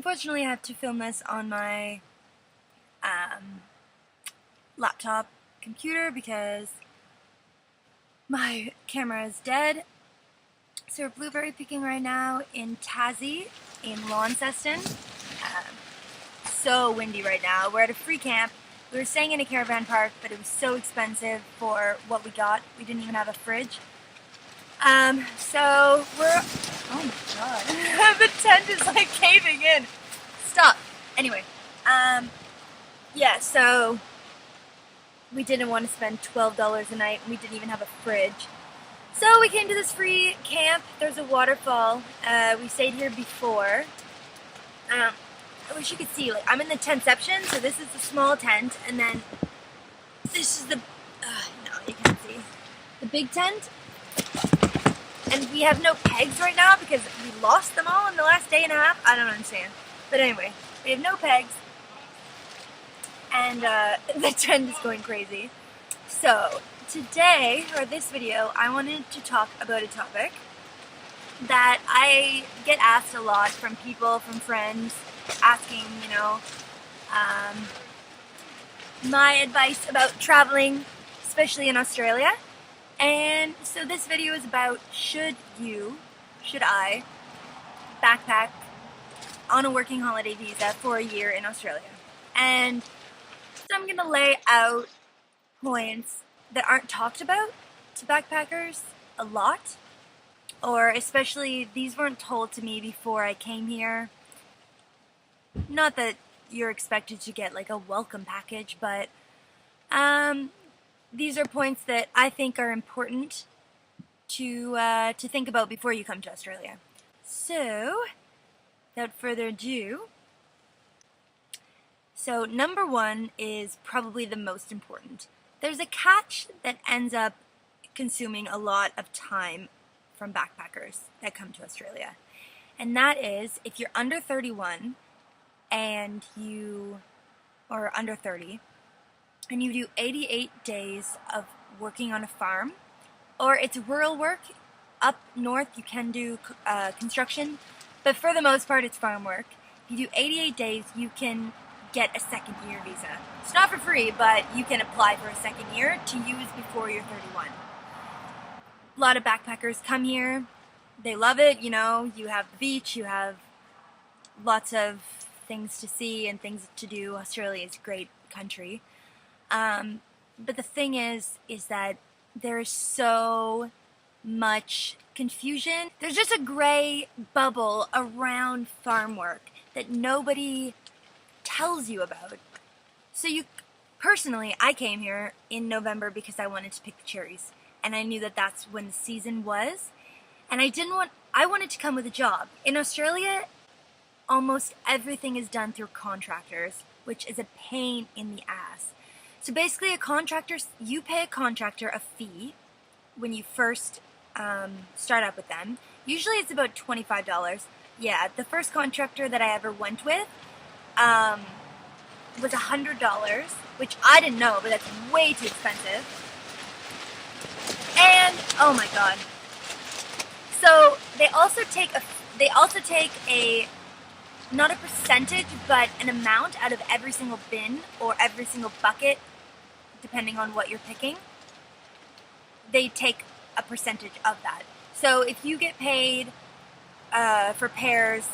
unfortunately I have to film this on my laptop computer because my camera is dead. So we're blueberry picking right now in Tassie, in Launceston. So windy right now. We're at a free camp. We were staying in a caravan park, but it was so expensive for what we got. We didn't even have a fridge. So we're, oh my god, the tent is like caving in. Stop. Anyway, yeah, so we didn't want to spend $12 a night, and we didn't even have a fridge. So we came to this free camp. There's a waterfall. We stayed here before. I wish you could see, like, I'm in the tentception, so this is the small tent, and then this is the, no, you can't see, the big tent. And we have no pegs right now because we lost them all in the last day and a half. I don't understand. But anyway, we have no pegs, and the tent is going crazy. So today, or this video, I wanted to talk about a topic that I get asked a lot from people, from friends, asking, you know, my advice about traveling, especially in Australia. And so this video is about should I backpack on a working holiday visa for a year in Australia. And so I'm going to lay out points that aren't talked about to backpackers a lot, or especially these weren't told to me before I came here. Not that you're expected to get like a welcome package, but these are points that I think are important to think about before you come to Australia. So, without further ado, so number one is probably the most important. There's a catch that ends up consuming a lot of time from backpackers that come to Australia. And that is, if you're under 31 and or under 30, and you do 88 days of working on a farm, or it's rural work. Up north you can do construction, but for the most part it's farm work. If you do 88 days, you can get a second year visa. It's not for free, but you can apply for a second year to use before you're 31. A lot of backpackers come here. They love it, you know, you have the beach, you have lots of things to see and things to do. Australia is a great country. But the thing is that there is so much confusion. There's just a gray bubble around farm work that nobody tells you about. So personally, I came here in November because I wanted to pick the cherries, and I knew that that's when the season was, and I wanted to come with a job. In Australia, almost everything is done through contractors, which is a pain in the ass. So basically you pay a contractor a fee when you first start up with them. Usually it's about $25. Yeah, the first contractor that I ever went with was $100, which I didn't know, but that's way too expensive. And, oh my god. So they also take a not a percentage, but an amount out of every single bin or every single bucket, depending on what you're picking. They take a percentage of that. So if you get paid for pears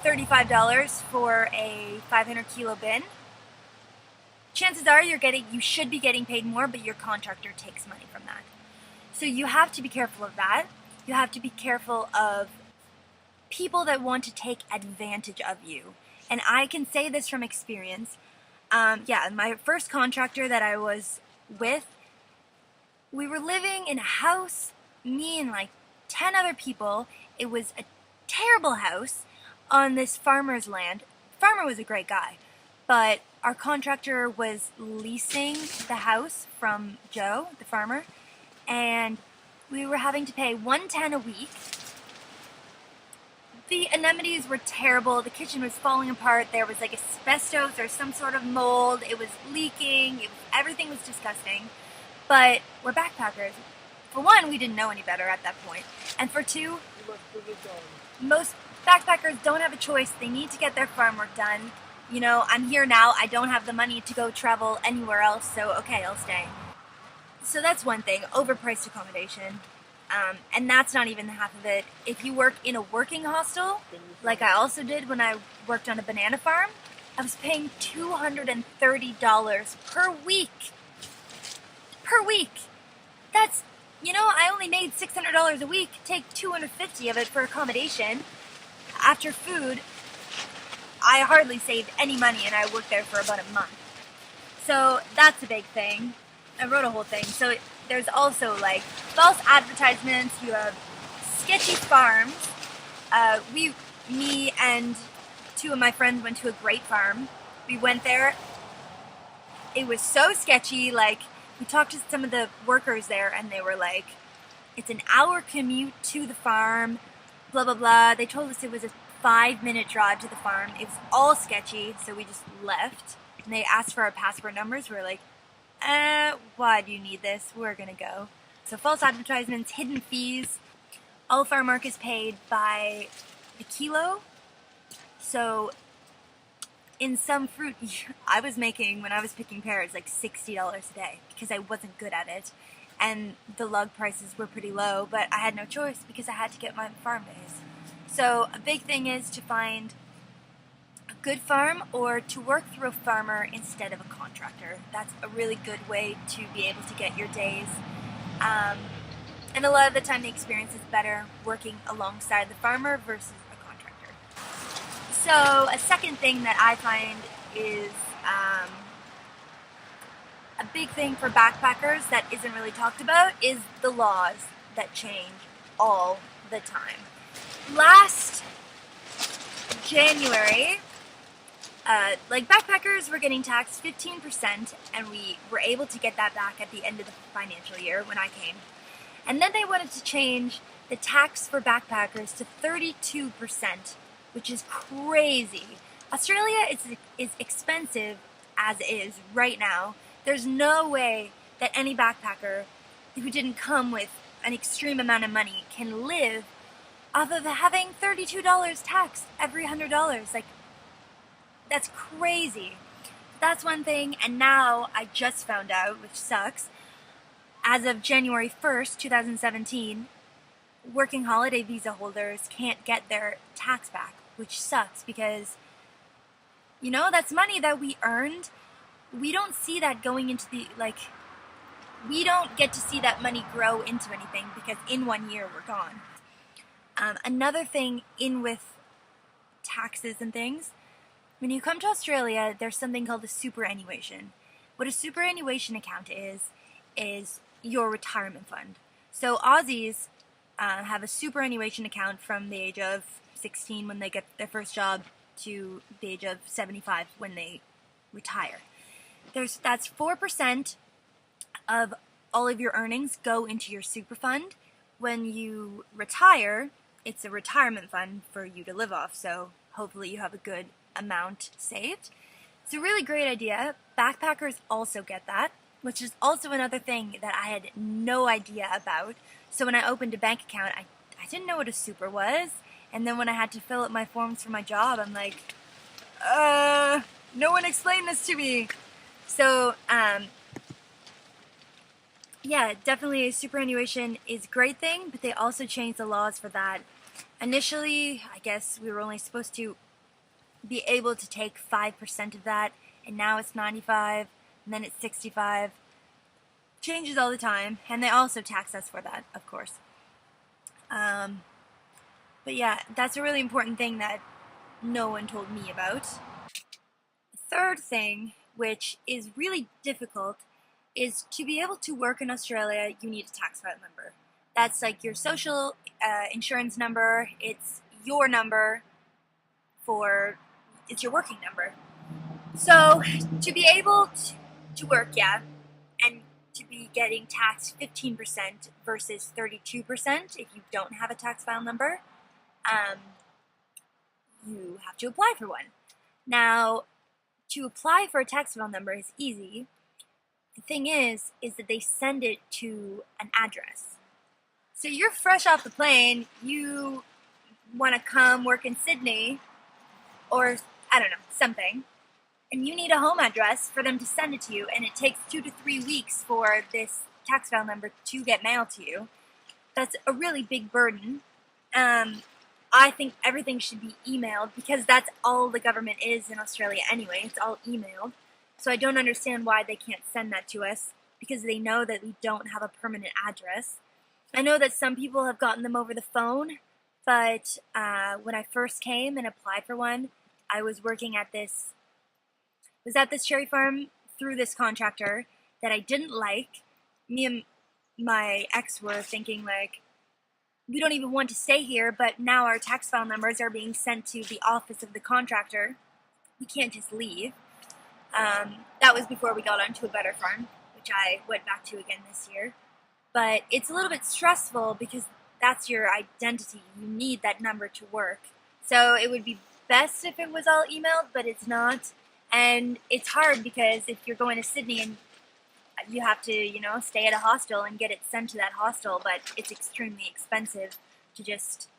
$35 for a 500 kilo bin, chances are you should be getting paid more, but your contractor takes money from that. So you have to be careful of that. You have to be careful of people that want to take advantage of you. And I can say this from experience. Yeah, my first contractor that I was with, we were living in a house, me and like 10 other people. It was a terrible house on this farmer's land. The farmer was a great guy, but our contractor was leasing the house from Joe, the farmer, and we were having to pay $110 a week. The anemones were terrible. The kitchen was falling apart. There was like asbestos or some sort of mold. It was leaking. Everything was disgusting. But we're backpackers. For one, we didn't know any better at that point. And for two, backpackers don't have a choice. They need to get their farm work done. You know, I'm here now. I don't have the money to go travel anywhere else, so okay, I'll stay. So that's one thing, overpriced accommodation. And that's not even half of it. If you work in a working hostel, like I also did when I worked on a banana farm, I was paying $230 per week. Per week. That's, you know, I only made $600 a week. Take $250 of it for accommodation. After food, I hardly saved any money, and I worked there for about a month. So that's a big thing. I wrote a whole thing. So there's also like false advertisements. You have sketchy farms. Me and two of my friends went to a great farm. We went there. It was so sketchy. Like, we talked to some of the workers there, and they were like, it's an hour commute to the farm, blah, blah, blah. They told us it was a 5-minute drive to the farm. It was all sketchy, so we just left. And they asked for our passport numbers. We were like, why do you need this? We're gonna go. So false advertisements, hidden fees. All farm work is paid by the kilo. So in some fruit, I was making, when I was picking pears, like $60 a day because I wasn't good at it. And the lug prices were pretty low, but I had no choice because I had to get my farm days. So a big thing is to find a good farm or to work through a farmer instead of a contractor. That's a really good way to be able to get your days. And a lot of the time the experience is better working alongside the farmer versus a contractor. So a second thing that I find is a big thing for backpackers that isn't really talked about is the laws that change all the time. Last January, like backpackers were getting taxed 15%, and we were able to get that back at the end of the financial year when I came. And then they wanted to change the tax for backpackers to 32%, which is crazy. Australia is expensive as is right now. There's no way that any backpacker who didn't come with an extreme amount of money can live off of having $32 taxed every $100. Like, that's crazy. That's one thing, and now I just found out, which sucks, as of January 1st, 2017, working holiday visa holders can't get their tax back, which sucks because, you know, that's money that we earned. We don't see that going into the, like, we don't get to see that money grow into anything because in 1 year we're gone. Another thing in with taxes and things, when you come to Australia, there's something called a superannuation. What a superannuation account is your retirement fund. So Aussies have a superannuation account from the age of 16 when they get their first job to the age of 75 when they retire. That's 4% of all of your earnings go into your super fund. When you retire, it's a retirement fund for you to live off, so hopefully you have a good amount saved. It's a really great idea. Backpackers also get that, which is also another thing that I had no idea about. So when I opened a bank account, I didn't know what a super was, and then when I had to fill out my forms for my job, I'm like, no one explained this to me. So, yeah, definitely superannuation is a great thing, but they also changed the laws for that. Initially, I guess we were only supposed to be able to take 5% of that, and now it's 95, and then it's 65. Changes all the time, and they also tax us for that, of course. But yeah, that's a really important thing that no one told me about. The third thing, which is really difficult, is to be able to work in Australia, you need a tax file number. That's like your social insurance number. It's your number it's your working number. So to be able to work, yeah, and to be getting taxed 15% versus 32% if you don't have a tax file number, you have to apply for one. Now, to apply for a tax file number is easy. The thing is that they send it to an address. So you're fresh off the plane, you want to come work in Sydney, or I don't know, something, and you need a home address for them to send it to you, and it takes 2 to 3 weeks for this tax file number to get mailed to you, that's a really big burden. I think everything should be emailed because that's all the government is in Australia anyway. It's all emailed. So I don't understand why they can't send that to us, because they know that we don't have a permanent address. I know that some people have gotten them over the phone, but when I first came and applied for one, I was working at this cherry farm through this contractor that I didn't like. Me and my ex were thinking, like, we don't even want to stay here, but now our tax file numbers are being sent to the office of the contractor. We can't just leave. That was before we got onto a better farm, which I went back to again this year. But it's a little bit stressful because that's your identity. You need that number to work. So it would be best if it was all emailed, but it's not. And it's hard because if you're going to Sydney and you have to, stay at a hostel and get it sent to that hostel, but it's extremely expensive to just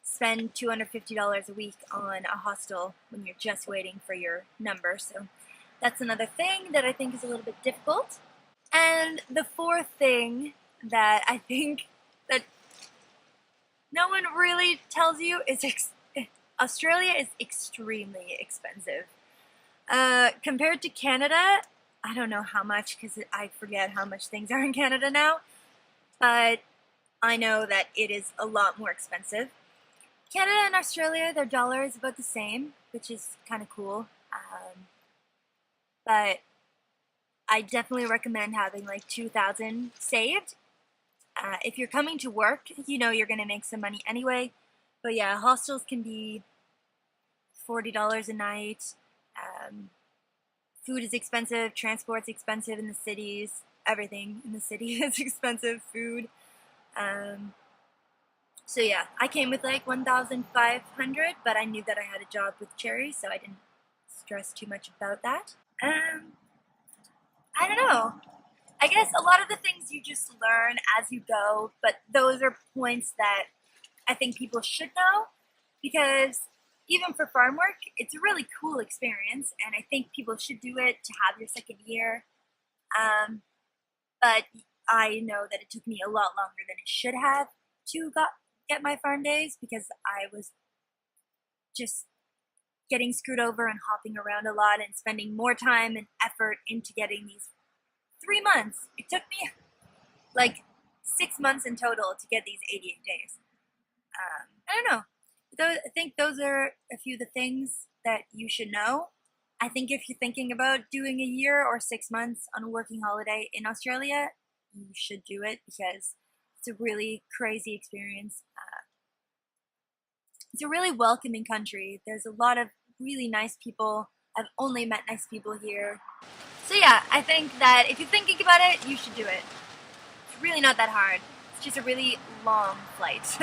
spend $250 a week on a hostel when you're just waiting for your number. So that's another thing that I think is a little bit difficult. And the fourth thing that I think that no one really tells you is Australia is extremely expensive. Compared to Canada, I don't know how much because I forget how much things are in Canada now, but I know that it is a lot more expensive. Canada and Australia, their dollar is about the same, which is kind of cool. But I definitely recommend having like $2,000 saved. If you're coming to work, you're going to make some money anyway. But yeah, hostels can be $40 a night. Food is expensive, transport's expensive in the cities, everything in the city is expensive, food. So yeah, I came with like 1,500, but I knew that I had a job with Cherry, so I didn't stress too much about that. I don't know. I guess a lot of the things you just learn as you go, but those are points that I think people should know, because even for farm work, it's a really cool experience, and I think people should do it to have your second year. But I know that it took me a lot longer than it should have to get my farm days, because I was just getting screwed over and hopping around a lot and spending more time and effort into getting these 3 months. It took me like 6 months in total to get these 88 days. I don't know. I think those are a few of the things that you should know. I think if you're thinking about doing a year or 6 months on a working holiday in Australia, you should do it because it's a really crazy experience. It's a really welcoming country. There's a lot of really nice people. I've only met nice people here. So yeah, I think that if you're thinking about it, you should do it. It's really not that hard. It's just a really long flight.